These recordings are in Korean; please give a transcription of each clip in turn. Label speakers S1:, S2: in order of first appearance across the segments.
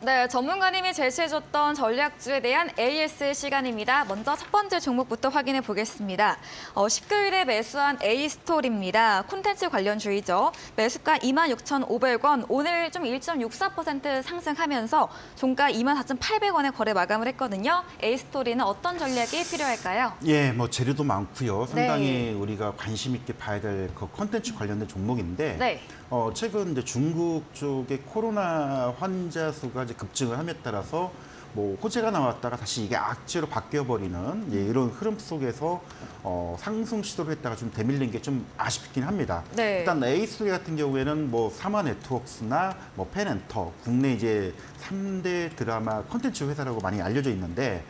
S1: 네, 전문가님이 제시해줬던 전략주에 대한 AS 시간입니다. 먼저 첫 번째 종목부터 확인해 보겠습니다. 19일에 매수한 A스토리입니다. 콘텐츠 관련주이죠. 매수가 26,500원, 오늘 좀 1.64% 상승하면서 종가 24,800원에 거래 마감을 했거든요. A스토리는 어떤 전략이 필요할까요?
S2: 예, 뭐 재료도 많고요. 상당히
S1: 네.
S2: 우리가 관심 있게 봐야 될 그 콘텐츠 관련된 종목인데
S1: 네.
S2: 최근 이제 중국 쪽의 코로나 환자 수가 이제 급증을 함에 따라서 뭐 호재가 나왔다가 다시 이게 악재로 바뀌어버리는 이런 흐름 속에서 상승 시도를 했다가 좀 대밀린 게 좀 아쉽긴 합니다.
S1: 네.
S2: 일단 A3 같은 경우에는 뭐 사마 네트워크스나 뭐 펜엔터 국내 이제 3대 드라마 콘텐츠 회사라고 많이 알려져 있는데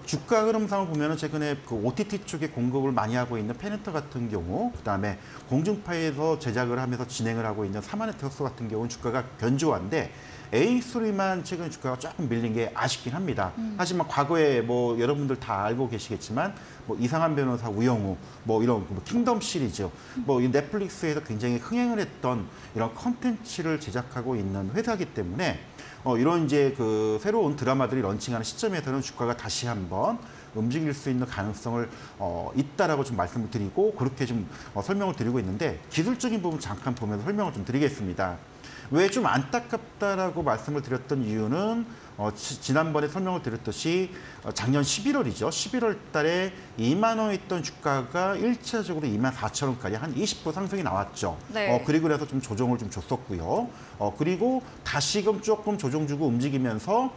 S2: 주가 흐름상을 보면은 최근에 그 OTT 쪽에 공급을 많이 하고 있는 펜엔터 같은 경우, 그다음에 공중파에서 제작을 하면서 진행을 하고 있는 사마 네트워크스 같은 경우는 주가가 견조한데 A3만 최근 주가가 조금 밀린 게 아쉽긴 합니다. 하지만 과거에 뭐 여러분들 다 알고 계시겠지만 뭐 이상한 변호사 우영우, 뭐 이런 뭐 킹덤 시리즈, 뭐 이 넷플릭스에서 굉장히 흥행을 했던 이런 컨텐츠를 제작하고 있는 회사이기 때문에 이런 이제 그 새로운 드라마들이 런칭하는 시점에서는 주가가 다시 한번 움직일 수 있는 가능성을 있다라고 좀 말씀을 드리고 그렇게 좀 설명을 드리고 있는데 기술적인 부분 잠깐 보면서 설명을 좀 드리겠습니다. 왜 좀 안타깝다라고 말씀을 드렸던 이유는 지난번에 설명을 드렸듯이 작년 11월이죠. 11월 달에 2만 원 있던 주가가 1차적으로 24,000원까지 한 20% 상승이 나왔죠.
S1: 네.
S2: 그리고 나서 좀 조정을 좀 줬었고요. 그리고 다시금 조금 조정 주고 움직이면서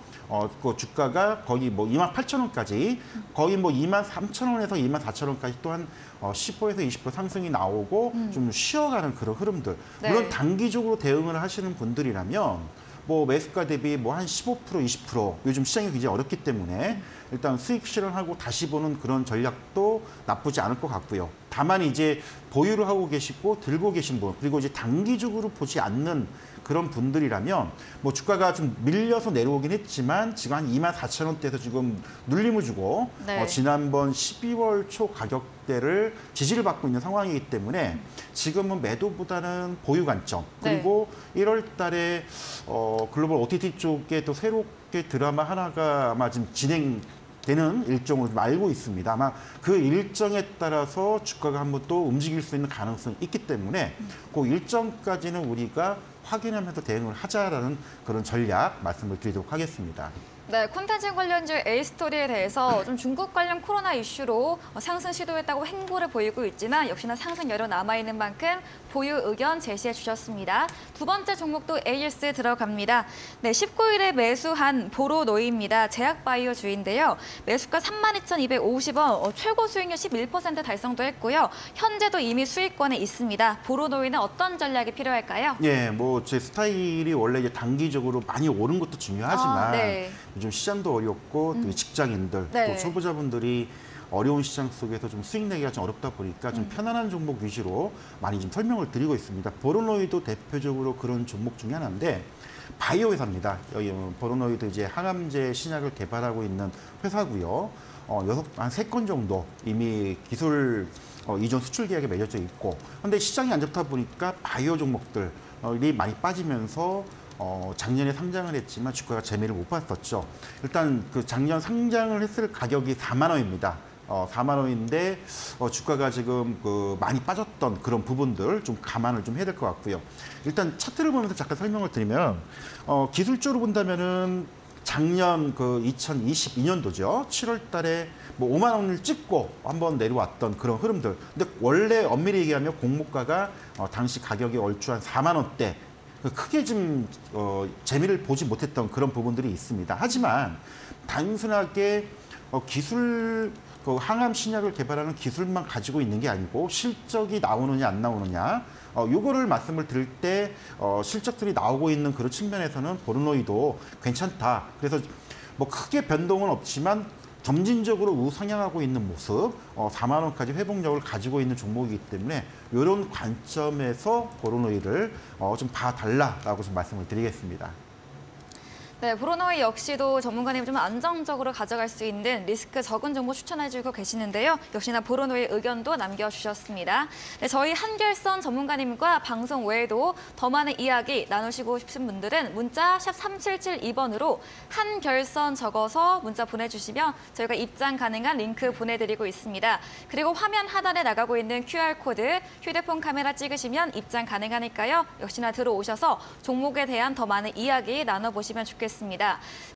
S2: 그 주가가 거의 뭐 28,000원까지 거의 뭐 23,000원에서 24,000원까지 또한 15에서 20% 상승이 나오고 좀 쉬어가는 그런 흐름들.
S1: 네.
S2: 물론 단기적으로 대응을 하시는 분들이라면 뭐 매수가 대비 뭐 한 15%, 20% 요즘 시장이 굉장히 어렵기 때문에 일단 수익 실현하고 다시 보는 그런 전략도 나쁘지 않을 것 같고요. 다만 이제 보유를 하고 계시고 들고 계신 분 그리고 이제 단기적으로 보지 않는 그런 분들이라면 뭐 주가가 좀 밀려서 내려오긴 했지만 지금 한 24,000원대에서 지금 눌림을 주고
S1: 네.
S2: 지난번 12월 초 가격대를 지지를 받고 있는 상황이기 때문에 지금은 매도보다는 보유 관점 그리고 1월 달에 글로벌 OTT 쪽에 또 새롭게 드라마 하나가 아마 지금 진행되는 일정으로 좀 알고 있습니다. 아마 그 일정에 따라서 주가가 한번 또 움직일 수 있는 가능성이 있기 때문에 그 일정까지는 우리가 확인하면서 대응을 하자라는 그런 전략 말씀을 드리도록 하겠습니다.
S1: 네, 콘텐츠 관련주 A스토리에 대해서 좀 중국 관련 코로나 이슈로 상승 시도했다고 행보를 보이고 있지만 역시나 상승 여력 남아있는 만큼 보유 의견 제시해 주셨습니다. 두 번째 종목도 AS 들어갑니다. 네, 19일에 매수한 보로노이입니다. 제약바이오 주인데요. 매수가 32,250원, 최고 수익률 11% 달성도 했고요. 현재도 이미 수익권에 있습니다. 보로노이는 어떤 전략이 필요할까요?
S2: 예, 뭐 제 스타일이 원래 이제 단기적으로 많이 오른 것도 중요하지만
S1: 네.
S2: 요즘 시장도 어렵고 또 직장인들
S1: 네.
S2: 또 초보자분들이 어려운 시장 속에서 좀 수익 내기가 좀 어렵다 보니까 좀 편안한 종목 위주로 많이 좀 설명을 드리고 있습니다. 보로노이도 대표적으로 그런 종목 중에 하나인데 바이오 회사입니다. 여기 보로노이도 이제 항암제 신약을 개발하고 있는 회사고요. 한 3건 정도 이미 기술 이전 수출 계약에 맺어져 있고 근데 시장이 안 좋다 보니까 바이오 종목들이 많이 빠지면서 작년에 상장을 했지만 주가가 재미를 못 봤었죠. 일단 그 작년 상장을 했을 가격이 4만 원입니다. 4만 원인데 주가가 지금 그 많이 빠졌던 그런 부분들 좀 감안을 좀 해야 될 것 같고요. 일단 차트를 보면서 잠깐 설명을 드리면 기술적으로 본다면은 작년 그 2022년도죠. 7월 달에 뭐 5만 원을 찍고 한번 내려왔던 그런 흐름들. 근데 원래 엄밀히 얘기하면 공모가가 당시 가격이 얼추 한 4만 원대 크게 좀 재미를 보지 못했던 그런 부분들이 있습니다. 하지만 단순하게 기술 그 항암 신약을 개발하는 기술만 가지고 있는 게 아니고 실적이 나오느냐 안 나오느냐 요거를 말씀을 드릴 때 실적들이 나오고 있는 그런 측면에서는 보로노이도 괜찮다. 그래서 뭐 크게 변동은 없지만 점진적으로 우상향하고 있는 모습, 4만 원까지 회복력을 가지고 있는 종목이기 때문에 이런 관점에서 보로노이를 좀 봐달라라고 좀 말씀을 드리겠습니다.
S1: 네, 브로노이 역시도 전문가님 좀 안정적으로 가져갈 수 있는 리스크 적은 종목 추천해주고 계시는데요. 역시나 브로노의 의견도 남겨주셨습니다. 네, 저희 한결선 전문가님과 방송 외에도 더 많은 이야기 나누시고 싶은 분들은 문자 샵 3772번으로 한결선 적어서 문자 보내주시면 저희가 입장 가능한 링크 보내드리고 있습니다. 그리고 화면 하단에 나가고 있는 QR코드 휴대폰 카메라 찍으시면 입장 가능하니까요. 역시나 들어오셔서 종목에 대한 더 많은 이야기 나눠보시면 좋겠습니다.